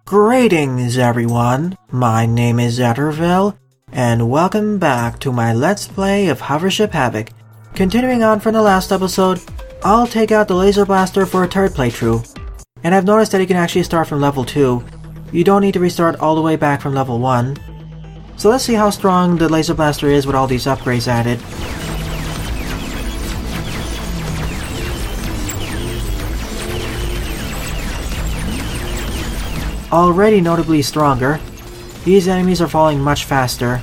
Greetings everyone, my name is Zetterville, and welcome back to my Let's Play of Hovership Havoc. Continuing on from the last episode, I'll take out the laser blaster for a third playthrough. And I've noticed that you can actually start from level 2. You don't need to restart all the way back from level 1. So let's see how strong the laser blaster is with all these upgrades added. Already notably stronger, these enemies are falling much faster.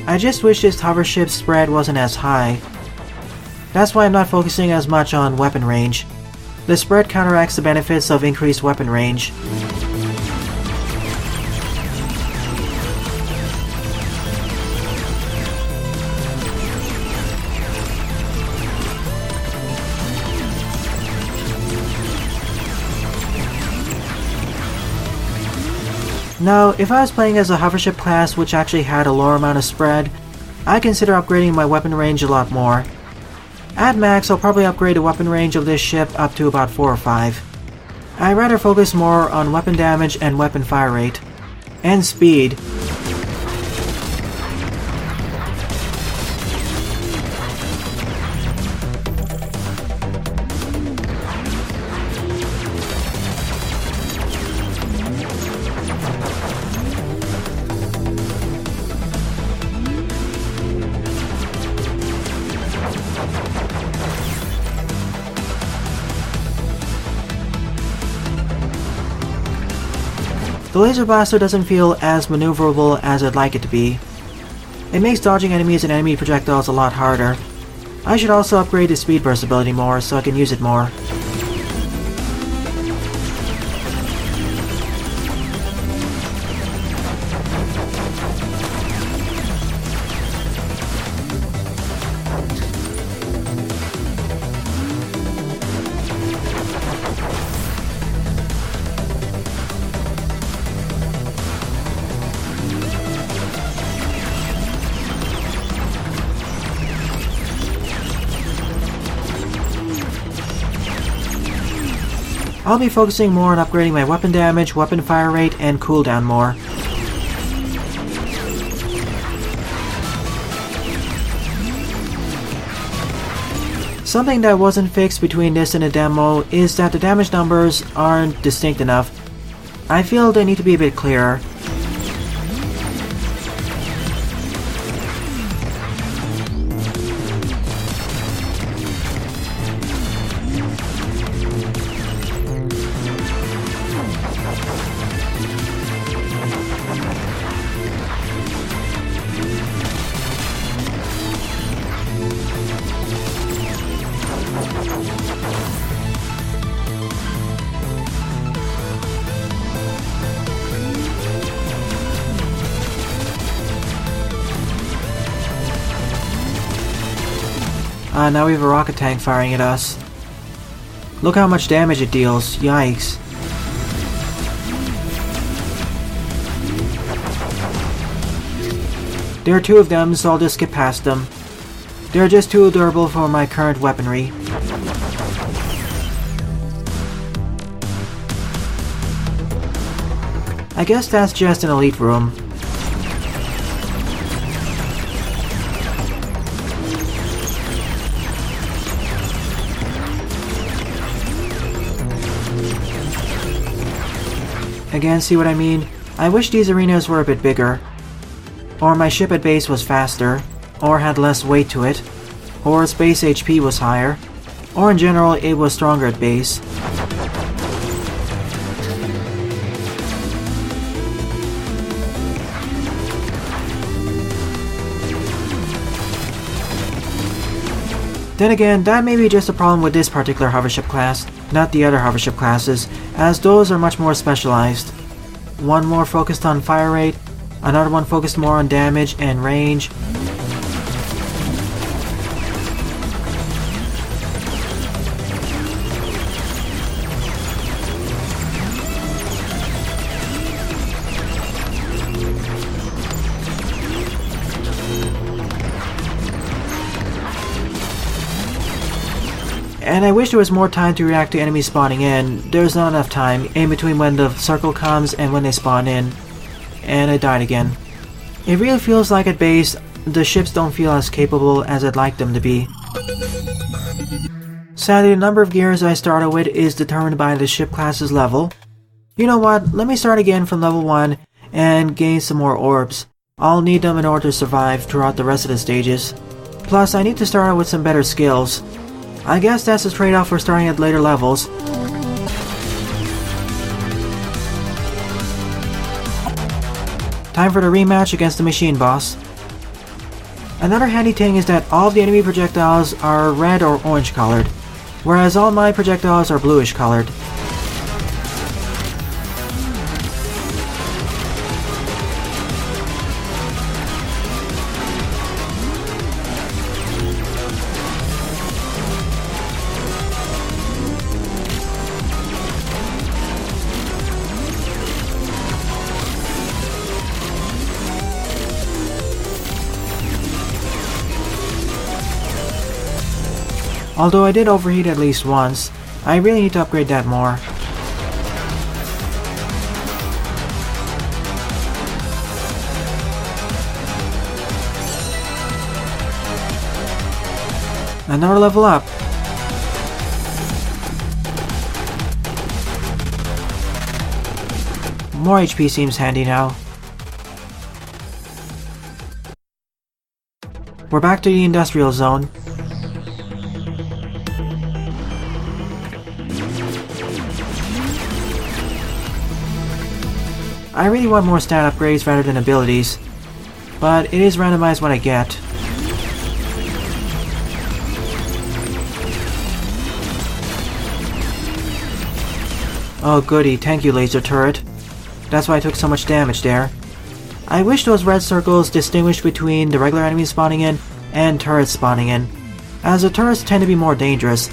I just wish this hovership spread wasn't as high. That's why I'm not focusing as much on weapon range. The spread counteracts the benefits of increased weapon range. Now, if I was playing as a hovership class which actually had a lower amount of spread, I'd consider upgrading my weapon range a lot more. At max, I'll probably upgrade the weapon range of this ship up to about 4 or 5. I'd rather focus more on weapon damage and weapon fire rate. And speed. The laser blaster doesn't feel as maneuverable as I'd like it to be. It makes dodging enemies and enemy projectiles a lot harder. I should also upgrade the speed burst ability more so I can use it more. I'll be focusing more on upgrading my weapon damage, weapon fire rate, and cooldown more. Something that wasn't fixed between this and the demo is that the damage numbers aren't distinct enough. I feel they need to be a bit clearer. Now we have a rocket tank firing at us. Look how much damage it deals, yikes. There are 2 of them, so I'll just skip past them. They're just too durable for my current weaponry. I guess that's just an elite room. Again, see what I mean? I wish these arenas were a bit bigger. Or my ship at base was faster, or had less weight to it, or its base HP was higher, or in general it was stronger at base. Then again, that may be just a problem with this particular hovership class, not the other hovership classes, as those are much more specialized. One more focused on fire rate, another one focused more on damage and range. And I wish there was more time to react to enemies spawning in. There's not enough time in between when the circle comes and when they spawn in. And I died again. It really feels like at base, the ships don't feel as capable as I'd like them to be. Sadly, the number of gears I started with is determined by the ship class's level. You know what, let me start again from level 1 and gain some more orbs. I'll need them in order to survive throughout the rest of the stages. Plus, I need to start out with some better skills. I guess that's the trade-off for starting at later levels. Time for the rematch against the machine boss. Another handy thing is that all of the enemy projectiles are red or orange colored, whereas all my projectiles are bluish colored. Although I did overheat at least once, I really need to upgrade that more. Another level up. More HP seems handy now. We're back to the industrial zone. I really want more stat upgrades rather than abilities, but it is randomized what I get. Oh goody, thank you laser turret. That's why I took so much damage there. I wish those red circles distinguished between the regular enemies spawning in and turrets spawning in, as the turrets tend to be more dangerous.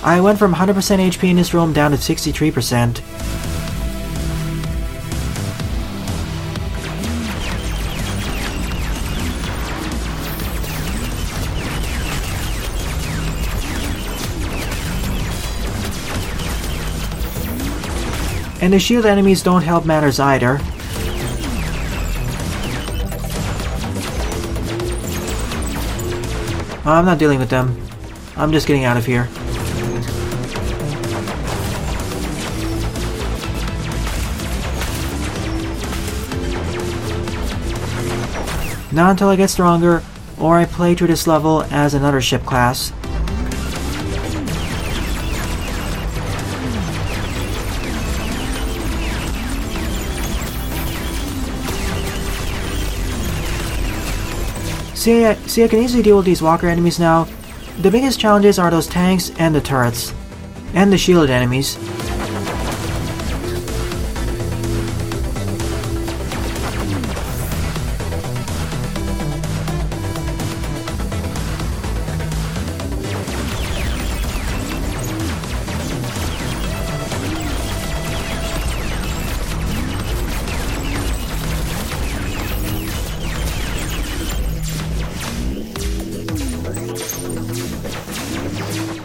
I went from 100% HP in this room down to 63%. And the shield enemies don't help matters either. I'm not dealing with them. I'm just getting out of here. Not until I get stronger, or I play through this level as another ship class. See, I can easily deal with these walker enemies now. The biggest challenges are those tanks and the turrets. And the shielded enemies.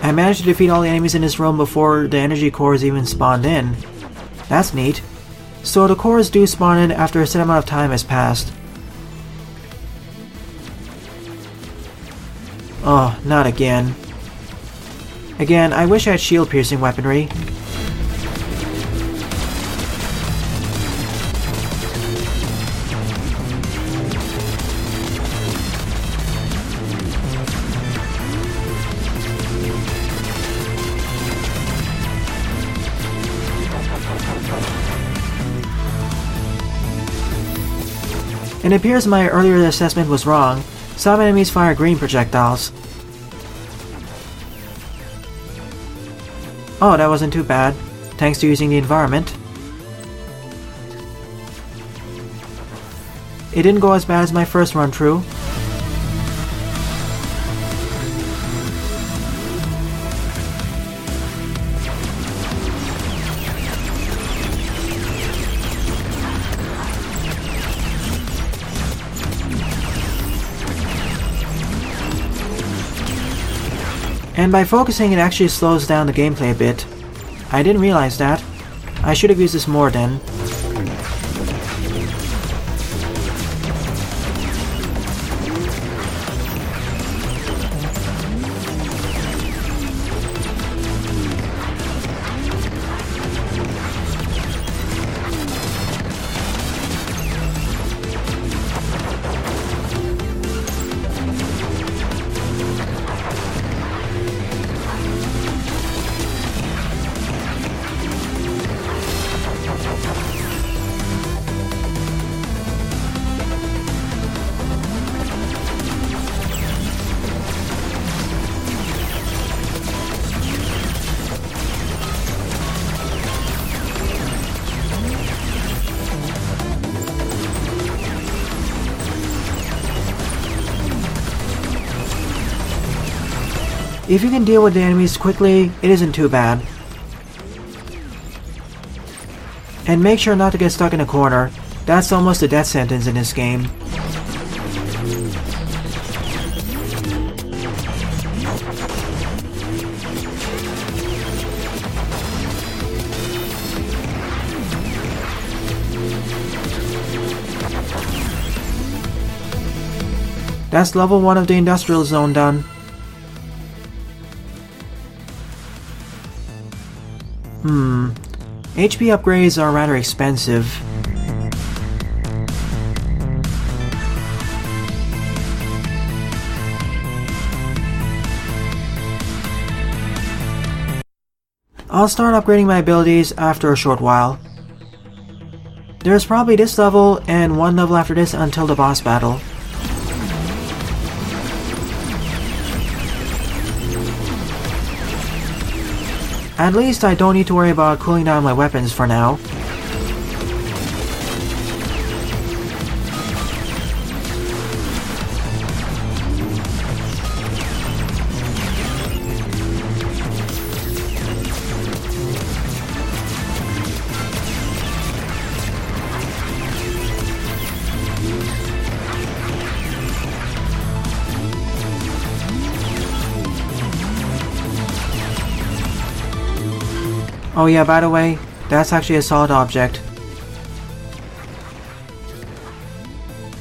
I managed to defeat all the enemies in this room before the energy cores even spawned in. That's neat. So the cores do spawn in after a set amount of time has passed. Oh, not again. Again, I wish I had shield-piercing weaponry. It appears my earlier assessment was wrong. Some enemies fire green projectiles. Oh, that wasn't too bad, thanks to using the environment. it didn't go as bad as my first run through. And by focusing, it actually slows down the gameplay a bit. I didn't realize that. I should have used this more then. If you can deal with the enemies quickly, it isn't too bad. And make sure not to get stuck in a corner. That's almost a death sentence in this game. That's level 1 of the industrial zone done. HP upgrades are rather expensive. I'll start upgrading my abilities after a short while. There's probably this level and one level after this until the boss battle. At least I don't need to worry about cooling down my weapons for now. Oh yeah, by the way, that's actually a solid object.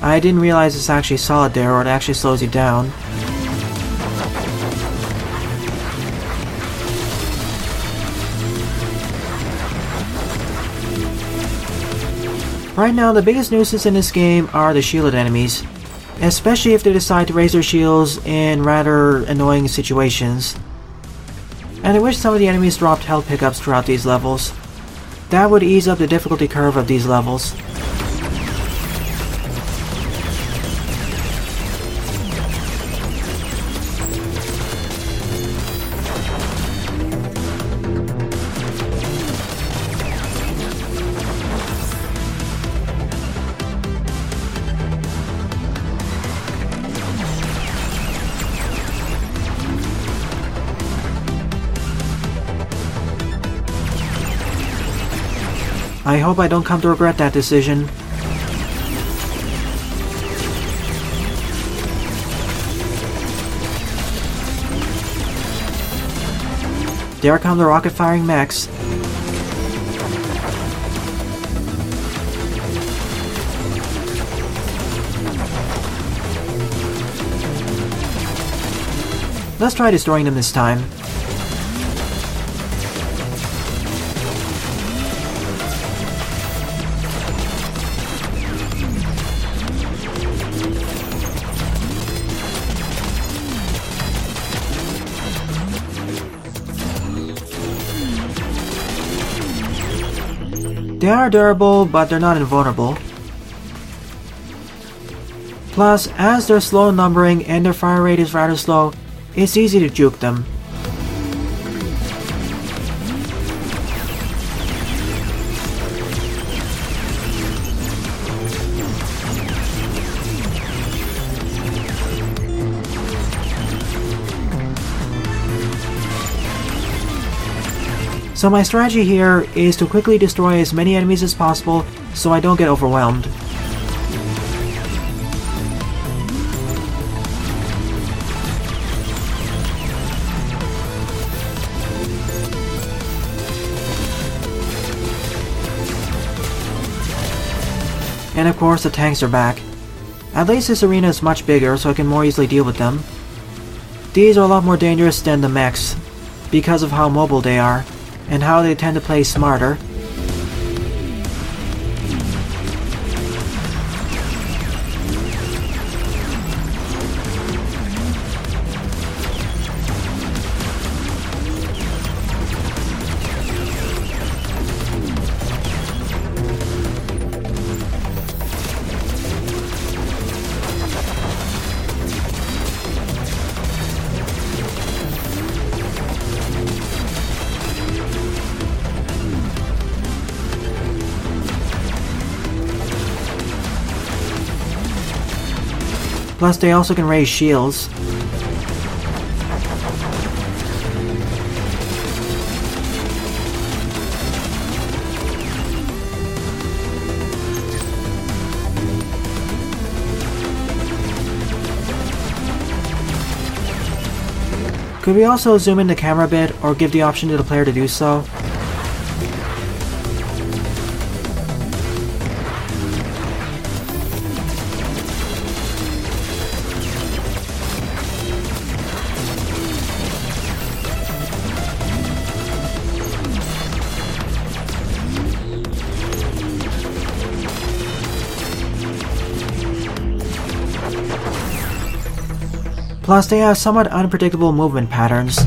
I didn't realize it's actually solid there, or it actually slows you down. Right now, the biggest nuisance in this game are the shielded enemies, especially if they decide to raise their shields in rather annoying situations. And I wish some of the enemies dropped health pickups throughout these levels. That would ease up the difficulty curve of these levels. I hope I don't come to regret that decision. There come the rocket-firing mechs. Let's try destroying them this time. They are durable, but they're not invulnerable. Plus, as they're slow in numbering and their fire rate is rather slow, it's easy to juke them. So my strategy here is to quickly destroy as many enemies as possible so I don't get overwhelmed. And of course the tanks are back. At least this arena is much bigger so I can more easily deal with them. These are a lot more dangerous than the mechs because of how mobile they are and how they tend to play smarter. Plus they also can raise shields. Could we also zoom in the camera a bit or give the option to the player to do so? Plus, they have somewhat unpredictable movement patterns.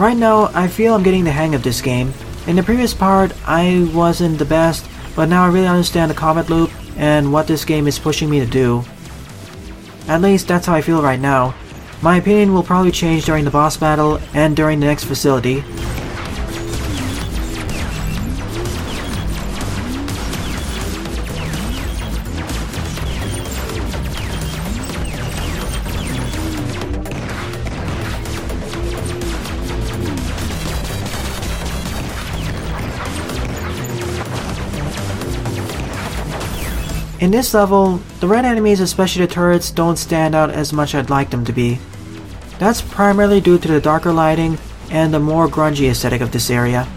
Right now, I feel I'm getting the hang of this game. In the previous part, I wasn't the best, but now I really understand the combat loop and what this game is pushing me to do. At least that's how I feel right now. My opinion will probably change during the boss battle and during the next facility. In this level, the red enemies, especially the turrets, don't stand out as much as I'd like them to be. That's primarily due to the darker lighting and the more grungy aesthetic of this area.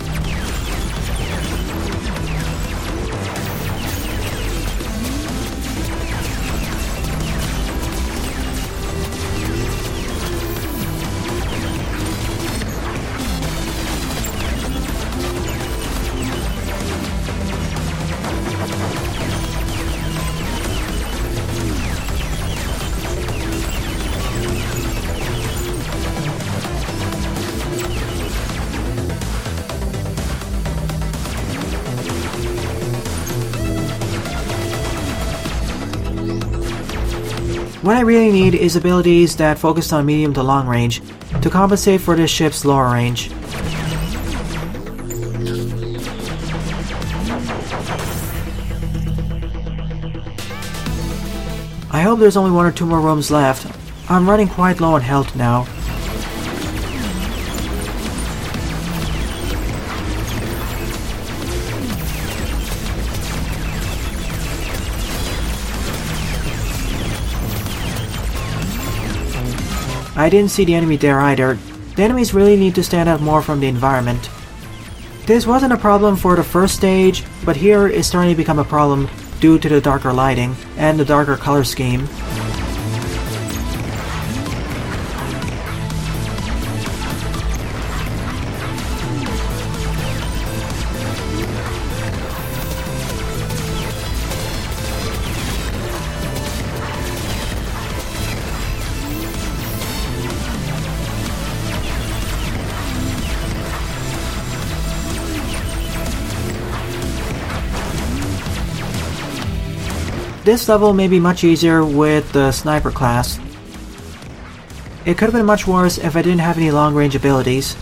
What I really need is abilities that focus on medium to long range to compensate for this ship's lower range. I hope there's only one or two more rooms left. I'm running quite low on health now. I didn't see the enemy there either. The enemies really need to stand out more from the environment. This wasn't a problem for the first stage, but here it's starting to become a problem due to the darker lighting and the darker color scheme. this level may be much easier with the sniper class. It could have been much worse if I didn't have any long-range abilities.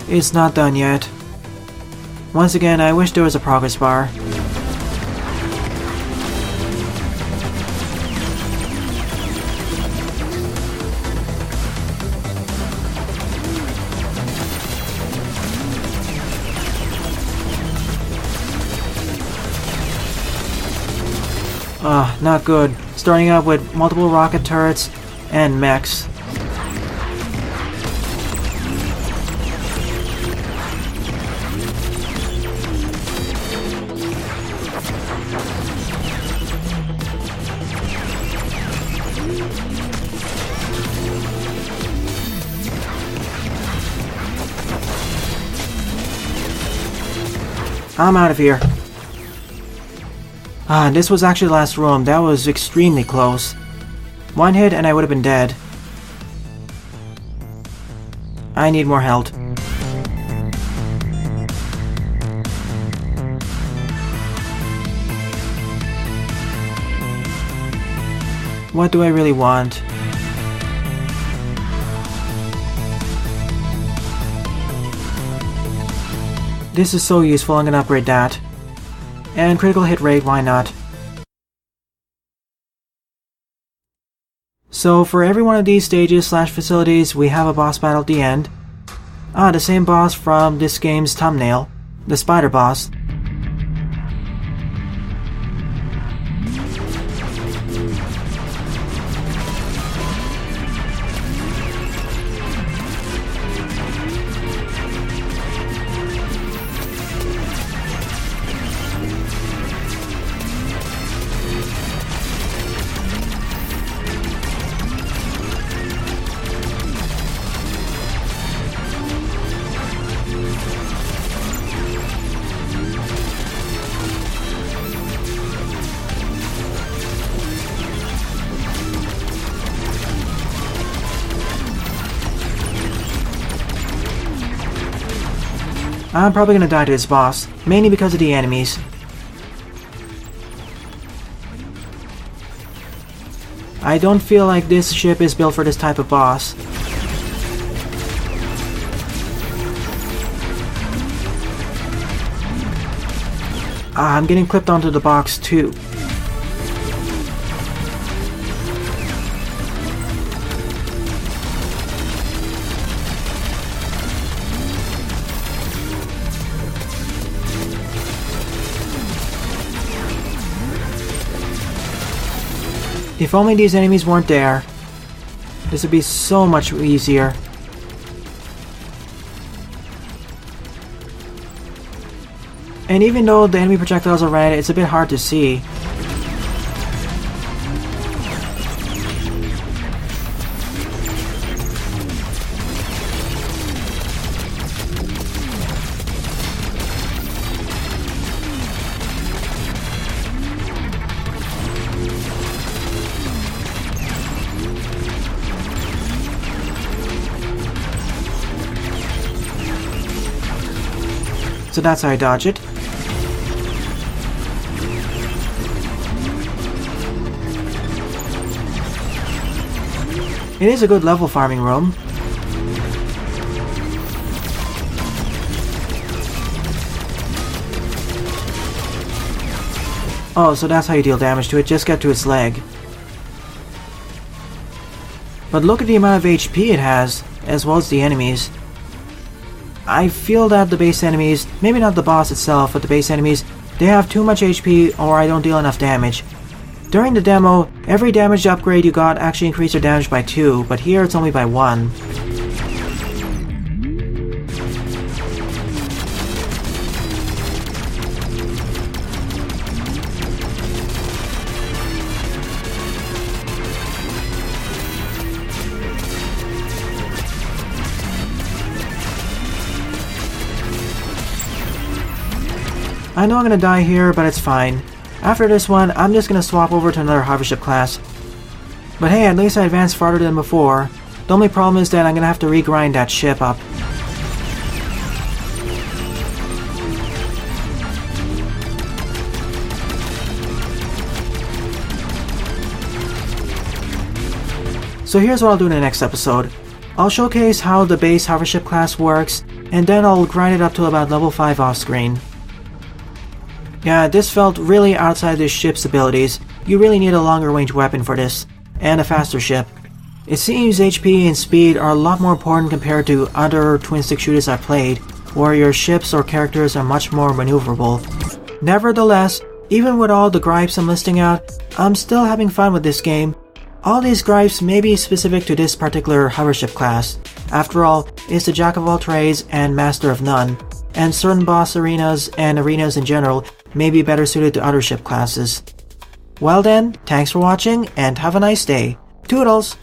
It's not done yet. Once again, I wish there was a progress bar. Not good. Starting out with multiple rocket turrets and mechs. I'm out of here. This was actually the last room. That was extremely close. One hit and I would have been dead. I need more health. What do I really want? This is so useful, I'm gonna upgrade that. And critical hit rate, why not? So for every one of these stages / facilities, we have a boss battle at the end. The same boss from this game's thumbnail, the spider boss. I'm probably gonna die to this boss, mainly because of the enemies. I don't feel like this ship is built for this type of boss. I'm getting clipped onto the box too. If only these enemies weren't there, this would be so much easier. And even though the enemy projectiles are red, it's a bit hard to see. So that's how I dodge it. It is a good level farming room. Oh, so that's how you deal damage to it, just get to its leg. But look at the amount of HP it has, as well as the enemies. I feel that the base enemies, maybe not the boss itself, but the base enemies, they have too much HP or I don't deal enough damage. During the demo, every damage upgrade you got actually increased your damage by 2, but here it's only by 1. I know I'm gonna die here, but it's fine. After this one, I'm just gonna swap over to another hovership class. But hey, at least I advanced farther than before. The only problem is that I'm gonna have to regrind that ship up. So here's what I'll do in the next episode. I'll showcase how the base hovership class works, and then I'll grind it up to about level 5 off screen. Yeah, this felt really outside this ship's abilities. You really need a longer range weapon for this, and a faster ship. It seems HP and speed are a lot more important compared to other twin-stick shooters I've played, where your ships or characters are much more maneuverable. Nevertheless, even with all the gripes I'm listing out, I'm still having fun with this game. All these gripes may be specific to this particular hovership class. After all, it's the jack of all trades and master of none, and certain boss arenas and arenas in general may be better suited to other ship classes. Well then, thanks for watching and have a nice day. Toodles!